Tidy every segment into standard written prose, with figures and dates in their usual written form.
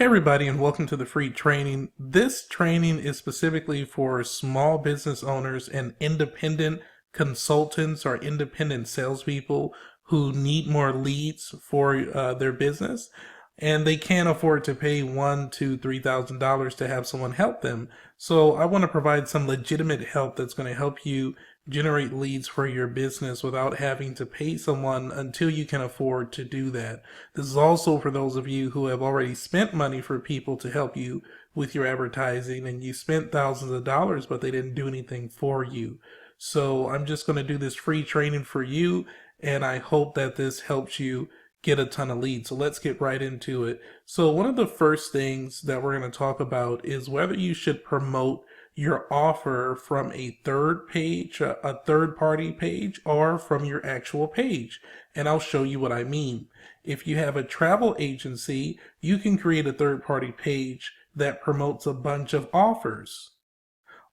Hey everybody, and welcome to the free training. This training is specifically for small business owners and independent consultants or independent salespeople who need more leads for their business, and they can't afford to pay $1,000 to $3,000 to have someone help them. So I want to provide some legitimate help that's going to help you generate leads for your business without having to pay someone until you can afford to do that. This is also for those of you who have already spent money for people to help you with your advertising, and you spent thousands of dollars but they didn't do anything for you. So I'm just going to do this free training for you, and I hope that this helps you get a ton of leads. So let's get right into it. So one of the first things that we're going to talk about is whether you should promote your offer from a third party page, or from your actual page. And I'll show you what I mean. If you have a travel agency, you can create a third party page that promotes a bunch of offers.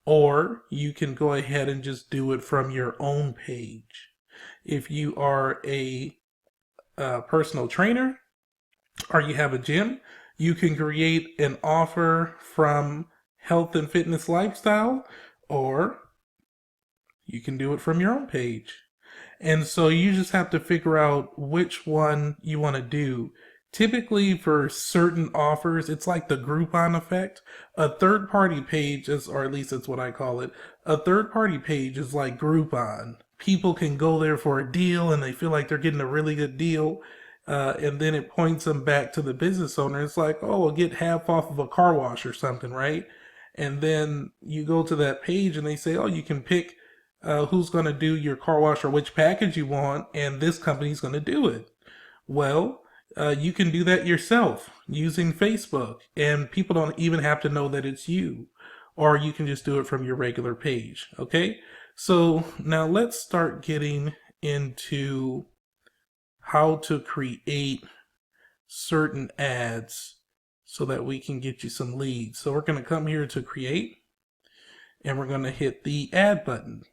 Or you can go ahead and just do it from your own page. If you are a personal trainer or you have a gym, you can create an offer from Health and Fitness Lifestyle, or you can do it from your own page. And so you just have to figure out which one you want to do. Typically for certain offers, it's like the Groupon effect. A third party page is, or at least that's what I call it, a third party page is like Groupon. People can go there for a deal and they feel like they're getting a really good deal. And then it points them back to the business owner. It's like, oh, I'll get half off of a car wash or something, right? And then you go to that page and they say, oh, you can pick who's going to do your car wash or which package you want, and this company's going to do it. Well, you can do that yourself using Facebook, and people don't even have to know that it's you. Or you can just do it from your regular page, okay? So now let's start getting into how to create certain ads so that we can get you some leads. So we're going to come here to create, and we're going to hit the add button.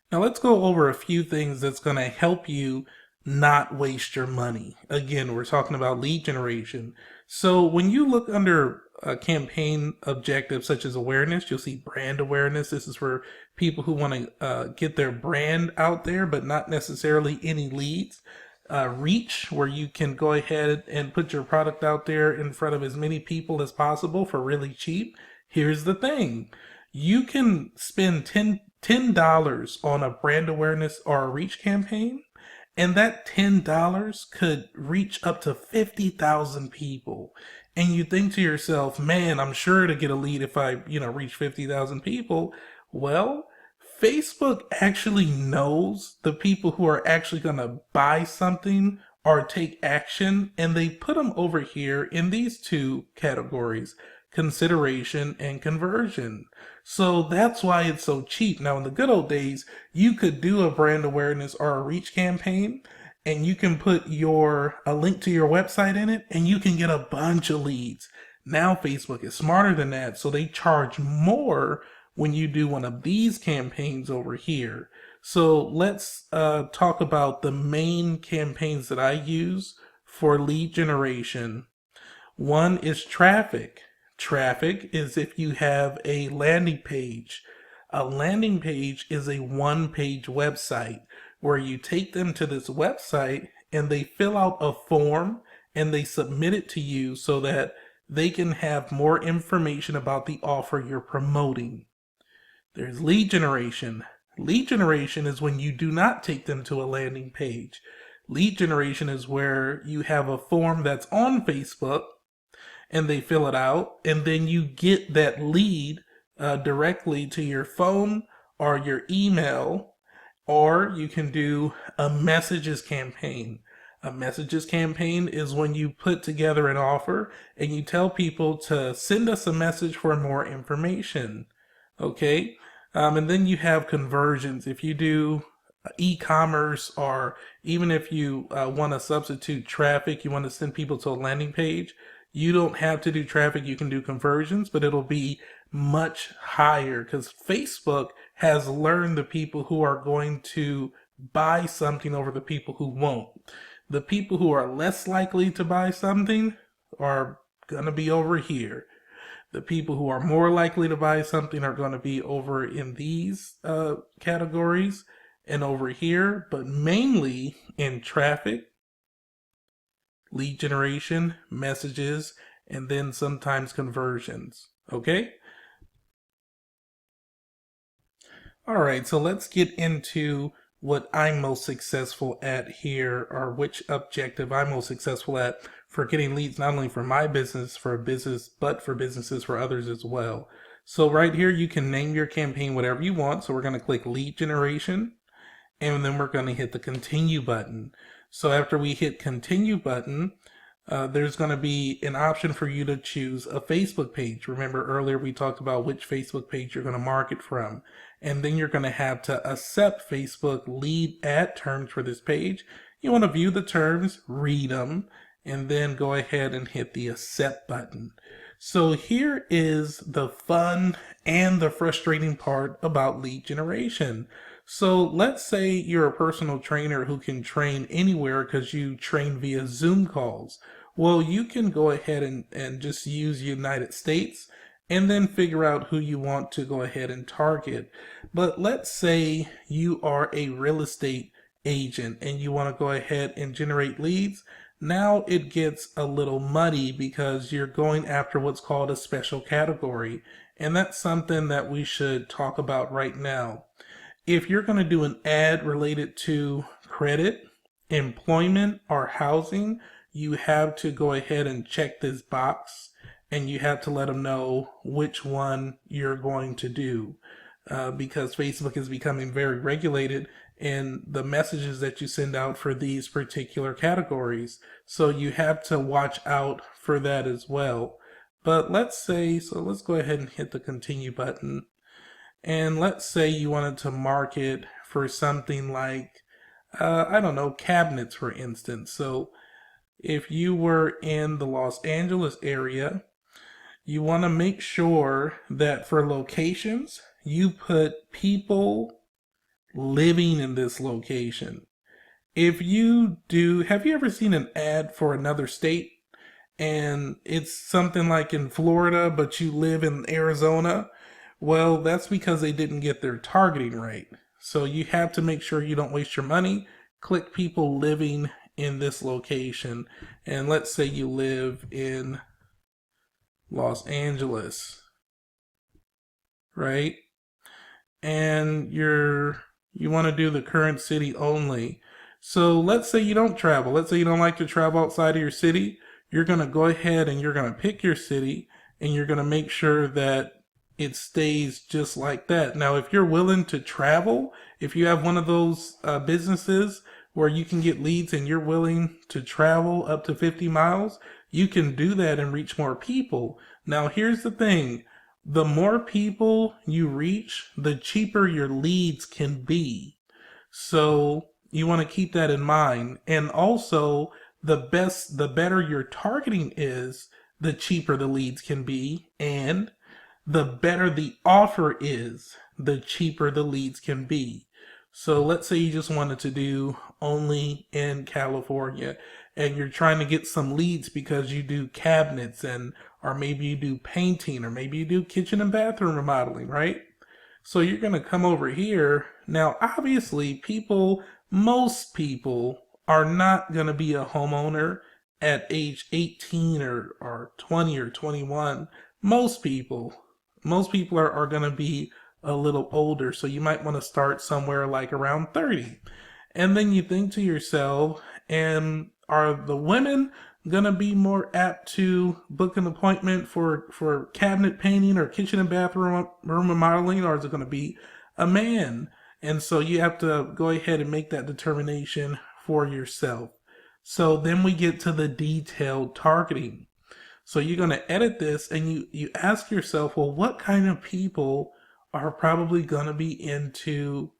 Now let's go over a few things that's going to help you not waste your money. Again, we're talking about lead generation. So when you look under campaign objectives such as awareness, you'll see brand awareness. This is for people who want to get their brand out there, but not necessarily any leads. Reach, where you can go ahead and put your product out there in front of as many people as possible for really cheap. Here's the thing. You can spend $10 on a brand awareness or a reach campaign, and that $10 could reach up to 50,000 people. And you think to yourself, man, I'm sure to get a lead if I, reach 50,000 people. Well, Facebook actually knows the people who are actually going to buy something or take action, and they put them over here in these two categories: consideration and conversion. So that's why it's so cheap. Now, in the good old days, you could do a brand awareness or a reach campaign, and you can put a link to your website in it, and you can get a bunch of leads. Now Facebook is smarter than that, so they charge more when you do one of these campaigns over here. So let's talk about the main campaigns that I use for lead generation. One is traffic. Traffic is if you have a landing page. A landing page is a one-page website where you take them to this website and they fill out a form and they submit it to you so that they can have more information about the offer you're promoting. There's lead generation. Lead generation is when you do not take them to a landing page. Lead generation is where you have a form that's on Facebook and they fill it out, and then you get that lead directly to your phone or your email, or you can do a messages campaign. A messages campaign is when you put together an offer and you tell people to send us a message for more information. Okay? And then you have conversions. If you do e-commerce, or even if you want to substitute traffic, you want to send people to a landing page, you don't have to do traffic, you can do conversions, but it'll be much higher because Facebook has learned the people who are going to buy something over the people who won't. The people who are less likely to buy something are going to be over here. The people who are more likely to buy something are going to be over in these categories and over here, but mainly in traffic, lead generation, messages, and then sometimes conversions. Okay? All right, so let's get into what I'm most successful at here, or which objective I'm most successful at for getting leads, not only for my business, for a business, but for businesses for others as well. So right here, you can name your campaign whatever you want. So we're going to click lead generation, and then we're going to hit the continue button. So after we hit continue button, there's going to be an option for you to choose a Facebook page. Remember earlier we talked about which Facebook page you're going to market from. And then you're going to have to accept Facebook lead ad terms for this page. You want to view the terms, read them, and then go ahead and hit the accept button. So here is the fun and the frustrating part about lead generation. So let's say you're a personal trainer who can train anywhere because you train via Zoom calls. Well, you can go ahead and just use United States and then figure out who you want to go ahead and target. But let's say you are a real estate agent and you want to go ahead and generate leads. Now it gets a little muddy because you're going after what's called a special category. And that's something that we should talk about right now. If you're going to do an ad related to credit, employment, or housing, you have to go ahead and check this box and you have to let them know which one you're going to do because Facebook is becoming very regulated in the messages that you send out for these particular categories. So you have to watch out for that as well. But let's go ahead and hit the continue button. And let's say you wanted to market for something like, I don't know, cabinets, for instance. So if you were in the Los Angeles area, you want to make sure that for locations, you put people living in this location. If you do, have you ever seen an ad for another state and it's something like in Florida, but you live in Arizona? Well, that's because they didn't get their targeting right. So you have to make sure you don't waste your money. Click people living in this location. And let's say you live in Los Angeles, right? And you want to do the current city only. So let's say you don't travel. Let's say you don't like to travel outside of your city. You're going to go ahead and you're going to pick your city and you're going to make sure that it stays just like that. Now, if you're willing to travel, if you have one of those businesses where you can get leads and you're willing to travel up to 50 miles, you can do that and reach more people. Now, here's the thing. The more people you reach, the cheaper your leads can be. So you want to keep that in mind. And also, the better your targeting is, the cheaper the leads can be. And the better the offer is, the cheaper the leads can be. So let's say you just wanted to do only in California and you're trying to get some leads because you do cabinets or maybe you do painting or maybe you do kitchen and bathroom remodeling, right? So you're going to come over here. Now, obviously, most people are not going to be a homeowner at age 18 or 20 or 21. Most people are going to be a little older, so you might want to start somewhere like around 30. And then you think to yourself, and are the women going to be more apt to book an appointment for cabinet painting or kitchen and bathroom remodeling, or is it going to be a man? And so you have to go ahead and make that determination for yourself. So then we get to the detailed targeting. So you're going to edit this and you ask yourself, well, what kind of people are probably going to be into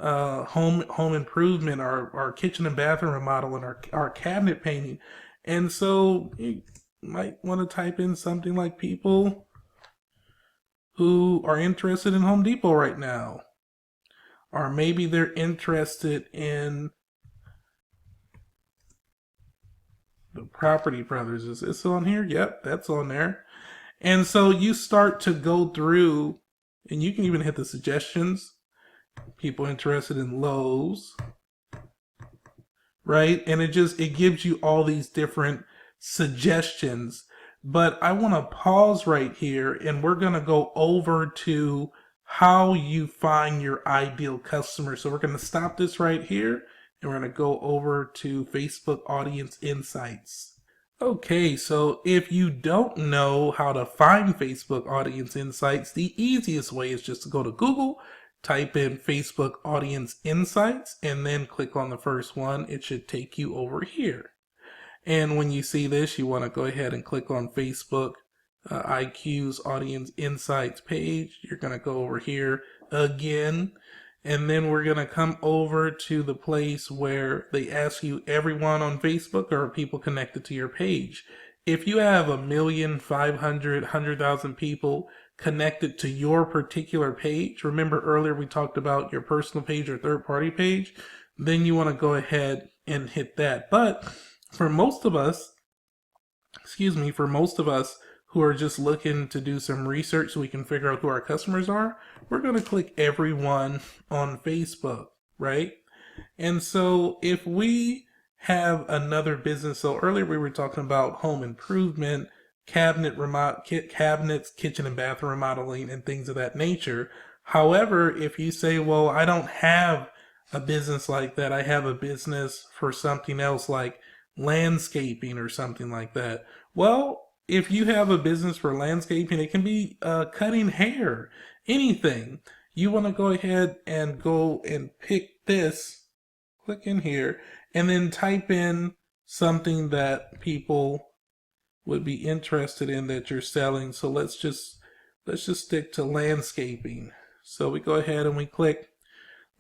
home improvement or kitchen and bathroom remodeling or cabinet painting? And so you might want to type in something like people who are interested in Home Depot right now. Or maybe they're interested in The Property Brothers, is this on here? Yep, that's on there. And so you start to go through, and you can even hit the suggestions. People interested in Lowe's, right? And it gives you all these different suggestions. But I want to pause right here, and we're going to go over to how you find your ideal customer. So we're going to stop this right here, and we're going to go over to Facebook Audience Insights. Okay, so if you don't know how to find Facebook Audience Insights, the easiest way is just to go to Google, type in Facebook Audience Insights, and then click on the first one. It should take you over here. And when you see this, you want to go ahead and click on Facebook IQ's Audience Insights page. You're going to go over here again. And then we're going to come over to the place where they ask you everyone on Facebook or people connected to your page. If you have 1,500,000 people connected to your particular page, remember earlier we talked about your personal page or third party page, then you want to go ahead and hit that. But for most of us who are just looking to do some research so we can figure out who our customers are, we're going to click everyone on Facebook, right? And so if we have another business, so earlier we were talking about home improvement, cabinets, kitchen and bathroom remodeling, and things of that nature. However, if you say, well, I don't have a business like that, I have a business for something else like landscaping or something like that. Well, if you have a business for landscaping, it can be cutting hair, anything. You want to go ahead and go and pick this, click in here, and then type in something that people would be interested in that you're selling. So let's just stick to landscaping. So we go ahead and we click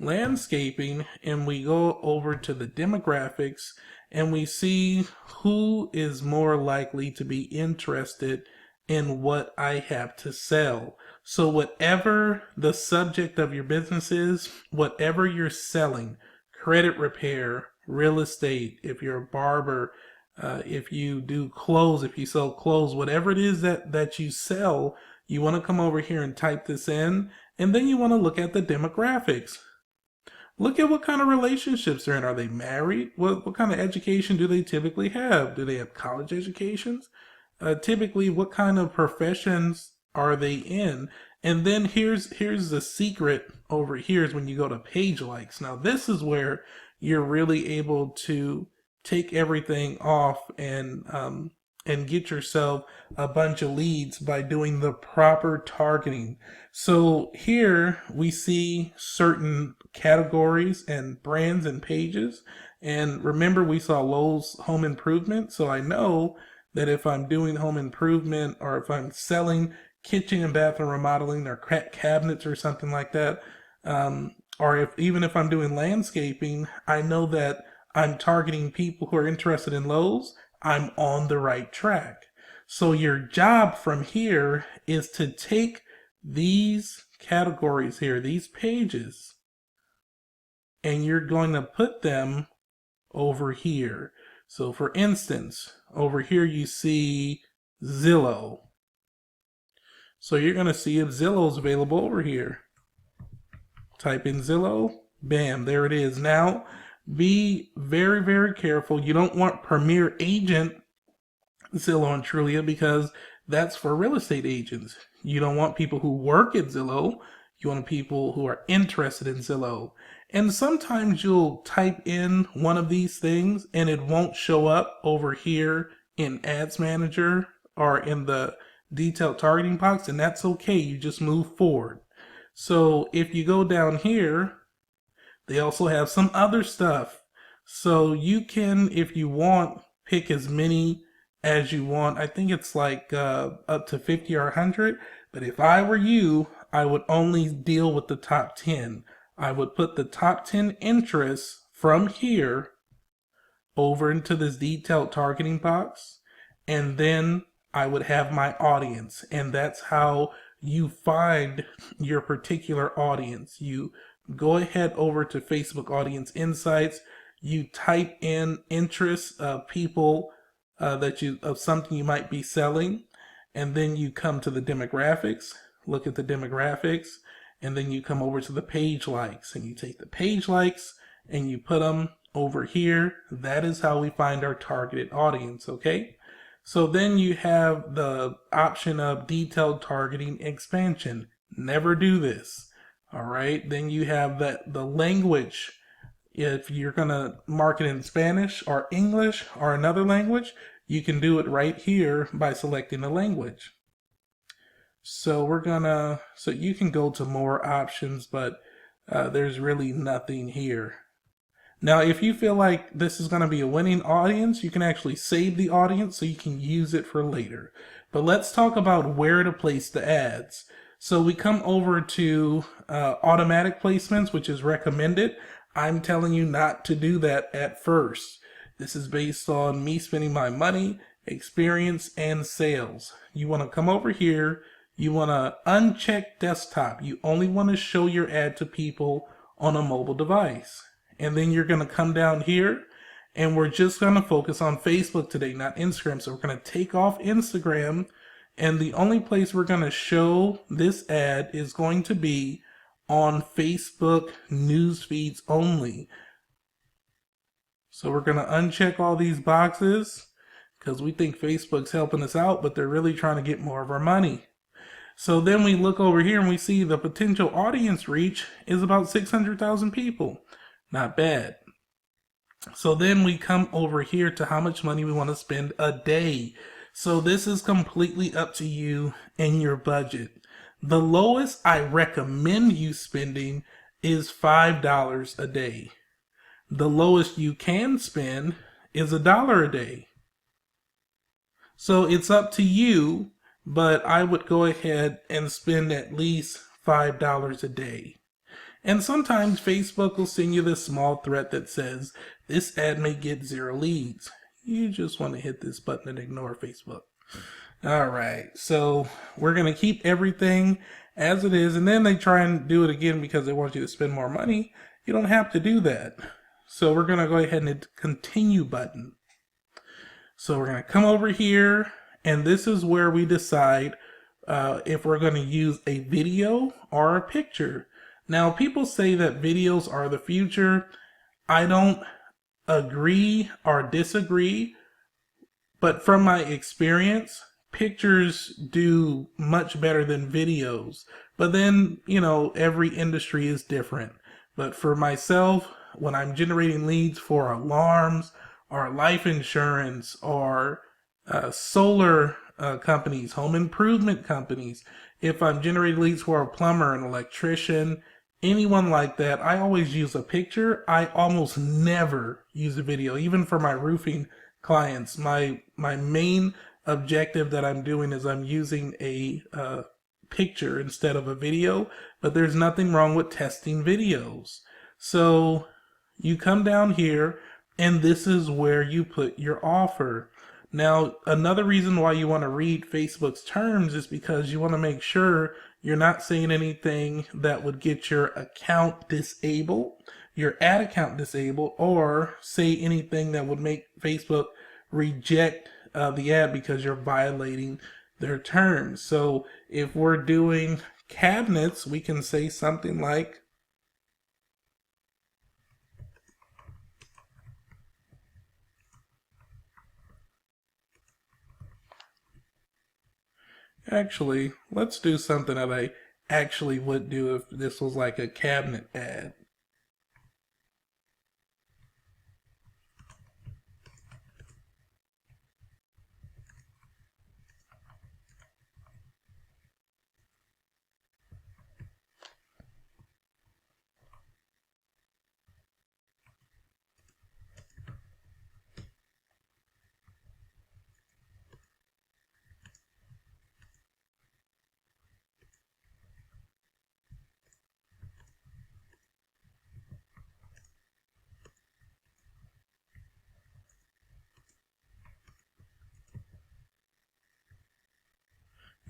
landscaping, and we go over to the demographics, and we see who is more likely to be interested in what I have to sell. So whatever the subject of your business is, whatever you're selling, credit repair, real estate, if you're a barber, if you do clothes, if you sell clothes, whatever it is that you sell, you want to come over here and type this in, and then you want to look at the demographics. Look at what kind of relationships they're in. Are they married? What kind of education do they typically have? Do they have college educations? Typically, what kind of professions are they in? And then here's the secret over here is when you go to page likes. Now, this is where you're really able to take everything off and get yourself a bunch of leads by doing the proper targeting. So here we see certain categories and brands and pages. And remember, we saw Lowe's home improvement. So I know that if I'm doing home improvement or if I'm selling kitchen and bathroom remodeling or cabinets or something like that, or even if I'm doing landscaping, I know that I'm targeting people who are interested in Lowe's. I'm on the right track. So your job from here is to take these categories here, these pages, and you're going to put them over here. So for instance, over here you see Zillow. So you're going to see if Zillow is available over here. Type in Zillow, bam, there it is. Now, be very, very careful. You don't want Premier Agent Zillow and Trulia because that's for real estate agents. You don't want people who work at Zillow. You want people who are interested in Zillow. And sometimes you'll type in one of these things and it won't show up over here in Ads Manager or in the detailed targeting box, and that's okay. You just move forward. So if you go down here, they also have some other stuff. So you can, if you want, pick as many as you want. I think it's like up to 50 or 100. But if I were you, I would only deal with the top 10. I would put the top 10 interests from here over into this detailed targeting box. And then I would have my audience. And that's how you find your particular audience. You go ahead over to Facebook Audience Insights. You type in interests of people of something you might be selling, and then you come to the demographics, look at the demographics, and then you come over to the page likes, and you take the page likes and you put them over here. That is how we find our targeted audience, okay? So then you have the option of detailed targeting expansion. Never do this. All right. Then you have the language. If you're going to market in Spanish or English or another language, you can do it right here by selecting the language. So so you can go to more options, but there's really nothing here. Now, if you feel like this is going to be a winning audience, you can actually save the audience so you can use it for later. But let's talk about where to place the ads. So we come over to automatic placements, which is recommended. I'm telling you not to do that at first. This is based on me spending my money, experience, and sales. You want to come over here. You want to uncheck desktop. You only want to show your ad to people on a mobile device. And then you're going to come down here, and we're just going to focus on Facebook today, not Instagram. So we're going to take off Instagram, and the only place we're going to show this ad is going to be on Facebook news feeds only. So we're going to uncheck all these boxes because we think Facebook's helping us out, but they're really trying to get more of our money. So then we look over here and we see the potential audience reach is about 600,000 people. Not bad. So then we come over here to how much money we want to spend a day. So this is completely up to you and your budget. The lowest I recommend you spending is $5 a day. The lowest you can spend is $1 a day. So it's up to you, but I would go ahead and spend at least $5 a day. And sometimes Facebook will send you this small threat that says this ad may get 0 leads. You just want to hit this button and ignore Facebook. All right, so we're going to keep everything as it is, and then they try and do it again because they want you to spend more money. You don't have to do that. So we're going to go ahead and hit the continue button. So we're going to come over here, and this is where we decide if we're going to use a video or a picture. Now, people say that videos are the future. I don't agree or disagree, but from my experience, pictures do much better than videos. But then, every industry is different. But for myself, when I'm generating leads for alarms or life insurance or solar companies, home improvement companies, if I'm generating leads for a plumber, an electrician, anyone like that, I always use a picture. I almost never use a video, even for my roofing clients. My main objective that I'm doing is I'm using a picture instead of a video, but there's nothing wrong with testing videos. So you come down here, and this is where you put your offer. Now, another reason why you want to read Facebook's terms is because you want to make sure you're not saying anything that would get your account disabled, your ad account disabled, or say anything that would make Facebook reject the ad because you're violating their terms. So if we're doing cabinets, we can say something like, actually, let's do something that I actually would do if this was like a cabinet ad.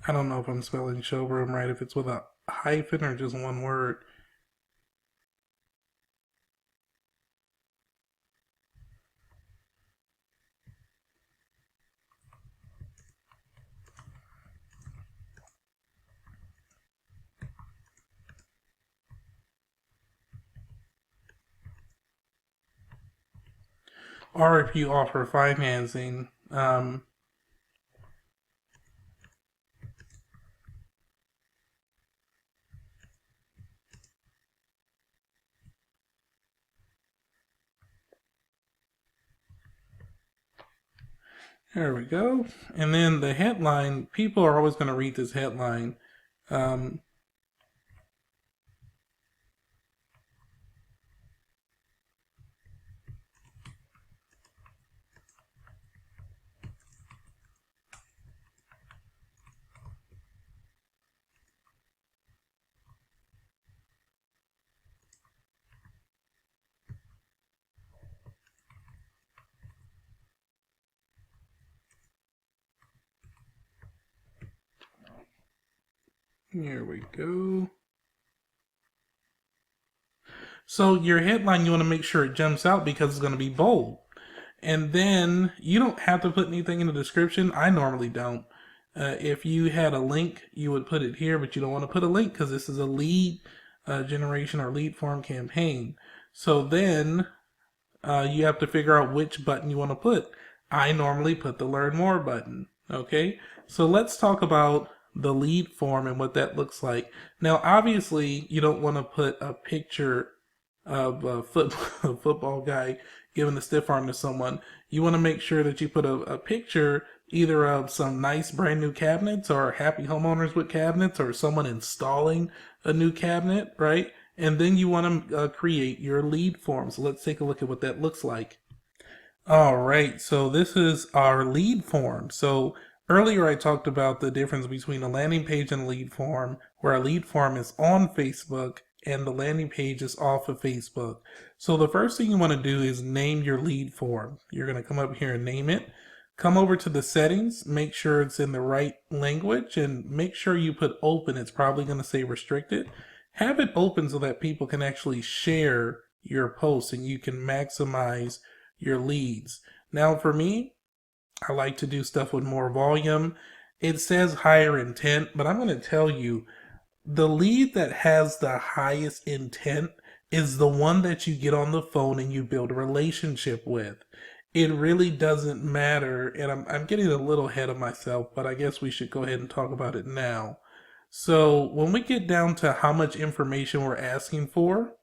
I don't know if I'm spelling showroom right, if it's with a hyphen or just one word. or if you offer financing. There we go. And then the headline, people are always going to read this headline. Um, Here we go. So your headline, you want to make sure it jumps out because it's going to be bold. And then you don't have to put anything in the description. I normally don't. If you had a link, you would put it here, but you don't want to put a link because this is a lead generation or lead form campaign. So then you have to figure out which button you want to put. I normally put the learn more button. Okay, so let's talk about the lead form and what that looks like. Now, obviously, you don't want to put a picture of a football guy giving a stiff arm to someone. You want to make sure that you put a picture either of some nice brand new cabinets or happy homeowners with cabinets or someone installing a new cabinet, right? And then you want to create your lead form. So let's take a look at what that looks like. All right, so this is our lead form. So earlier I talked about the difference between a landing page and a lead form, where a lead form is on Facebook and the landing page is off of Facebook. So the first thing you want to do is name your lead form. You're going to come up here and name it. Come over to the settings, make sure it's in the right language, and make sure you put open. It's probably going to say restricted. Have it open so that people can actually share your posts and you can maximize your leads. Now for me, I like to do stuff with more volume. It says higher intent, but I'm going to tell you, the lead that has the highest intent is the one that you get on the phone and you build a relationship with. It really doesn't matter, and I'm getting a little ahead of myself, but I guess we should go ahead and talk about it now. So when we get down to how much information we're asking for,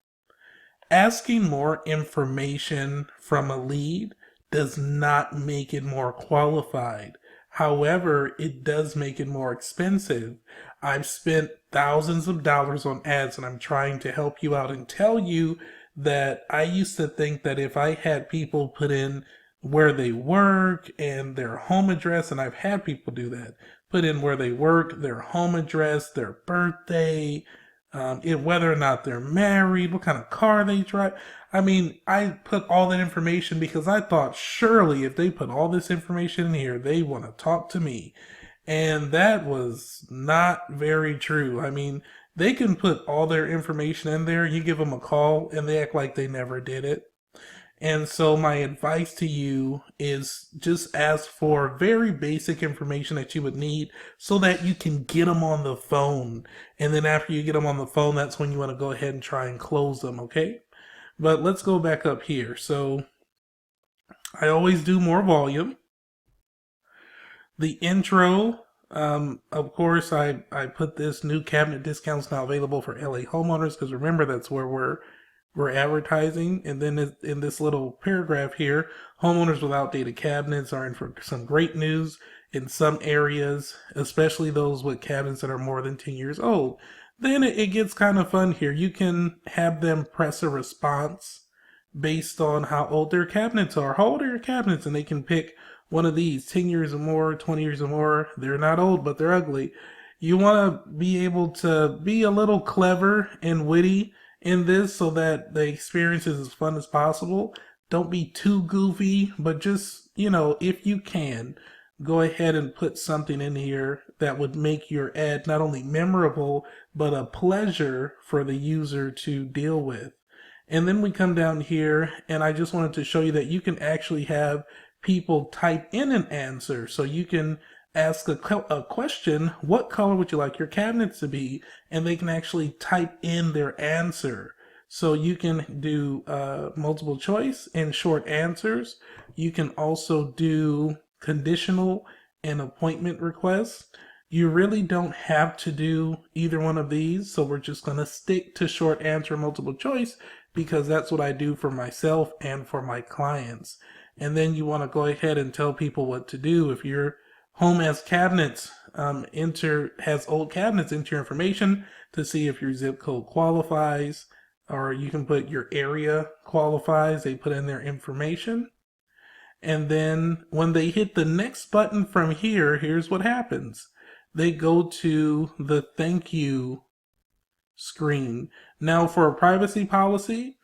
asking more information from a lead does not make it more qualified. However, it does make it more expensive. I've spent thousands of dollars on ads and I'm trying to help you out and tell you that I used to think that if I had people put in where they work and their home address, and I've had people do that, put in where they work, their home address, their birthday, whether or not they're married, what kind of car they drive. I mean, I put all that information because I thought surely if they put all this information in here, they want to talk to me. And that was not very true. I mean, they can put all their information in there, you give them a call, and they act like they never did it. And so my advice to you is just ask for very basic information that you would need so that you can get them on the phone. And then after you get them on the phone, that's when you want to go ahead and try and close them, okay? But let's go back up here. So I always do more volume. The intro, of course, I put this new cabinet discounts now available for LA homeowners because remember that's where we're advertising. And then in this little paragraph here, homeowners with outdated cabinets are in for some great news in some areas, especially those with cabinets that are more than 10 years old. Then it gets kind of fun here. You can have them press a response based on how old their cabinets are. How old are your cabinets? And they can pick one of these, 10 years or more, 20 years or more. They're not old, but they're ugly. You want to be able to be a little clever and witty in this so that the experience is as fun as possible. Don't be too goofy, but just, if you can, go ahead and put something in here that would make your ad not only memorable, but a pleasure for the user to deal with. And then we come down here, and I just wanted to show you that you can actually have people type in an answer. So you can ask a question, what color would you like your cabinets to be? And they can actually type in their answer. So you can do multiple choice and short answers. You can also do conditional and appointment requests. You really don't have to do either one of these, so we're just going to stick to short answer multiple choice because that's what I do for myself and for my clients. And then you want to go ahead and tell people what to do. If your home has cabinets, has old cabinets, enter your information to see if your zip code qualifies, or you can put your area qualifies. They put in their information. And then when they hit the next button from here, here's what happens. They go to the thank you screen. Now for a privacy policy,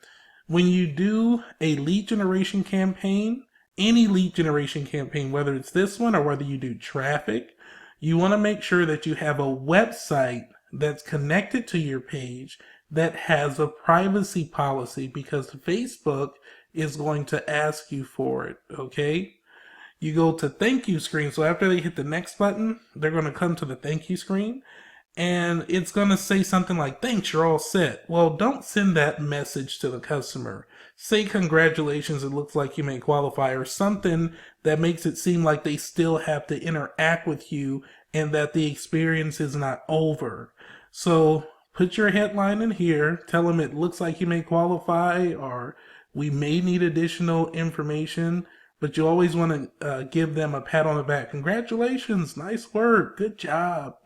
when you do a lead generation campaign, any lead generation campaign, whether it's this one or whether you do traffic, you want to make sure that you have a website that's connected to your page that has a privacy policy, because Facebook is going to ask you for it, okay? You go to thank you screen. So after they hit the next button, they're going to come to the thank you screen. And it's going to say something like, thanks, you're all set. Well, don't send that message to the customer. Say congratulations, it looks like you may qualify, or something that makes it seem like they still have to interact with you and that the experience is not over. So put your headline in here, tell them it looks like you may qualify, or we may need additional information. But you always want to give them a pat on the back. Congratulations, nice work, good job,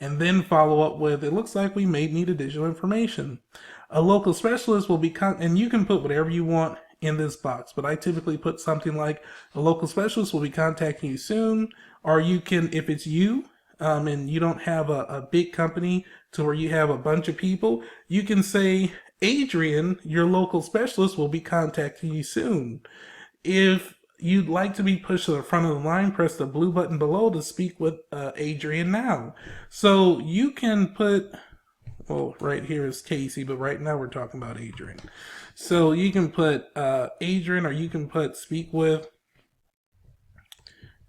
and then follow up with, it looks like we may need additional information. A local specialist will be, and you can put whatever you want in this box, but I typically put something like, a local specialist will be contacting you soon, or you can, if it's you, and you don't have a big company to where you have a bunch of people, you can say, Adrian, your local specialist, will be contacting you soon. If you'd like to be pushed to the front of the line, press the blue button below to speak with Adrian now. So you can put, well, right here is Casey, but right now we're talking about Adrian. So you can put Adrian, or you can put speak with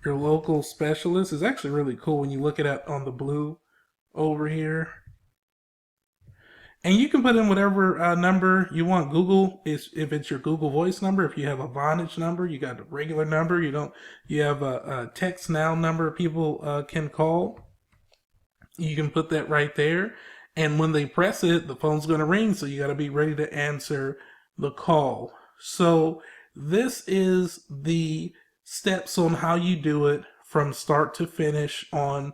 your local specialist. It's actually really cool when you look at it on the blue over here. And you can put in whatever number you want. Google is, if it's your Google Voice number. If you have a Vonage number, you got a regular number. You have a text now number people can call. You can put that right there. And when they press it, the phone's going to ring. So you got to be ready to answer the call. So this is the steps on how you do it from start to finish on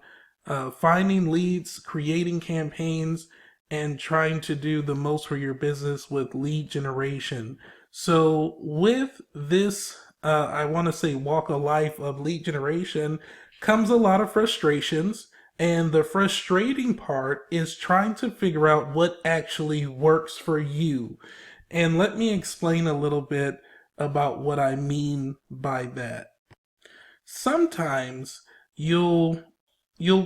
finding leads, creating campaigns, and trying to do the most for your business with lead generation. So with this, I want to say walk of life of lead generation comes a lot of frustrations. And the frustrating part is trying to figure out what actually works for you. And let me explain a little bit about what I mean by that. Sometimes you'll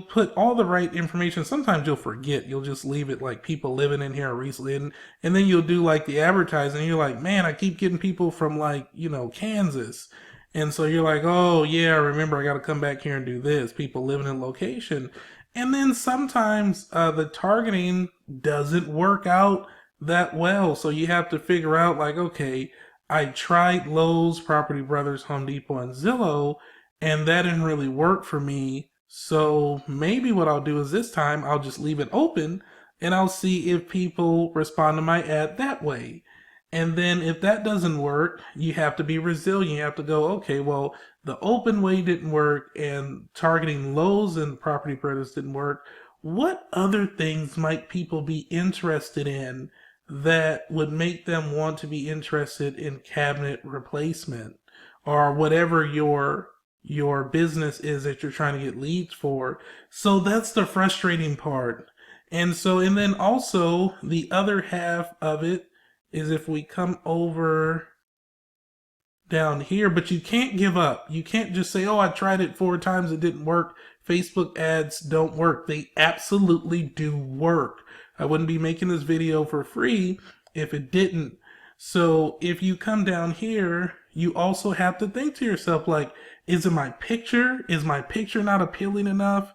put all the right information. Sometimes you'll forget. You'll just leave it like people living in here recently. And then you'll do like the advertising. And you're like, man, I keep getting people from like, Kansas. And so you're like, oh yeah, I remember I got to come back here and do this. People living in location. And then sometimes the targeting doesn't work out that well. So you have to figure out like, okay, I tried Lowe's, Property Brothers, Home Depot, and Zillow, and that didn't really work for me. So maybe what I'll do is this time I'll just leave it open and I'll see if people respond to my ad that way. And then if that doesn't work, you have to be resilient. You have to go, okay, well, the open way didn't work and targeting Lowe's and Property Brothers didn't work. What other things might people be interested in that would make them want to be interested in cabinet replacement or whatever your business is that you're trying to get leads for? So that's the frustrating part. And then also the other half of it is if we come over down here, but you can't give up. You can't just say, oh, I tried it 4 times, it didn't work. Facebook ads don't work. They absolutely do work. I wouldn't be making this video for free if it didn't. So if you come down here, you also have to think to yourself, like, is it my picture? Is my picture not appealing enough?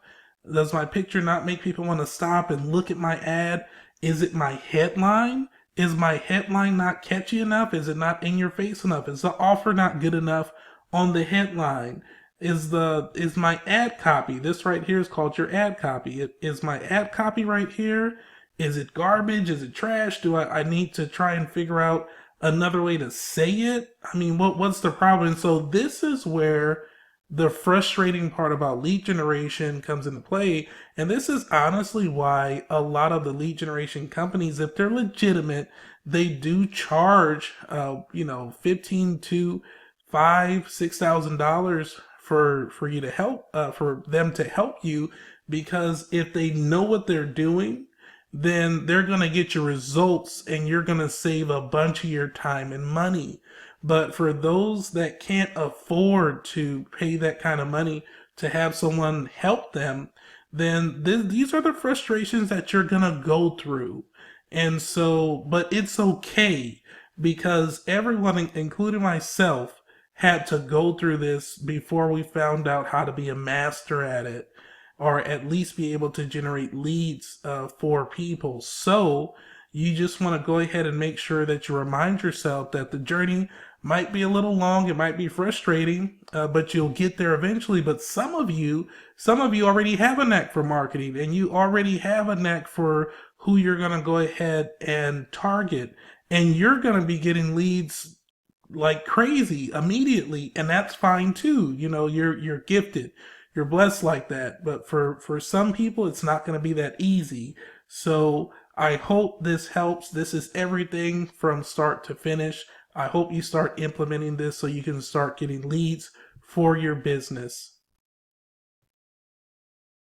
Does my picture not make people want to stop and look at my ad? Is it my headline? Is my headline not catchy enough? Is it not in your face enough? Is the offer not good enough on the headline? Is my ad copy, this right here is called your ad copy. Is my ad copy right here? Is it garbage? Is it trash? Do I need to try and figure out another way to say it? I mean, what's the problem? And so this is where the frustrating part about lead generation comes into play. And this is honestly why a lot of the lead generation companies, if they're legitimate, they do charge, 15 to $6,000 for you to help, for them to help you, because if they know what they're doing, then they're going to get your results and you're going to save a bunch of your time and money. But for those that can't afford to pay that kind of money to have someone help them, then these are the frustrations that you're going to go through. And so, but it's okay, because everyone, including myself, had to go through this before we found out how to be a master at it, or at least be able to generate leads for people. So you just want to go ahead and make sure that you remind yourself that the journey might be a little long, it might be frustrating, but you'll get there eventually. But some of you already have a knack for marketing, and you already have a knack for who you're going to go ahead and target, and you're going to be getting leads like crazy immediately, and that's fine too. You're gifted, you're blessed like that. But for some people, it's not going to be that easy. So I hope this helps. This is everything from start to finish. I hope you start implementing this so you can start getting leads for your business.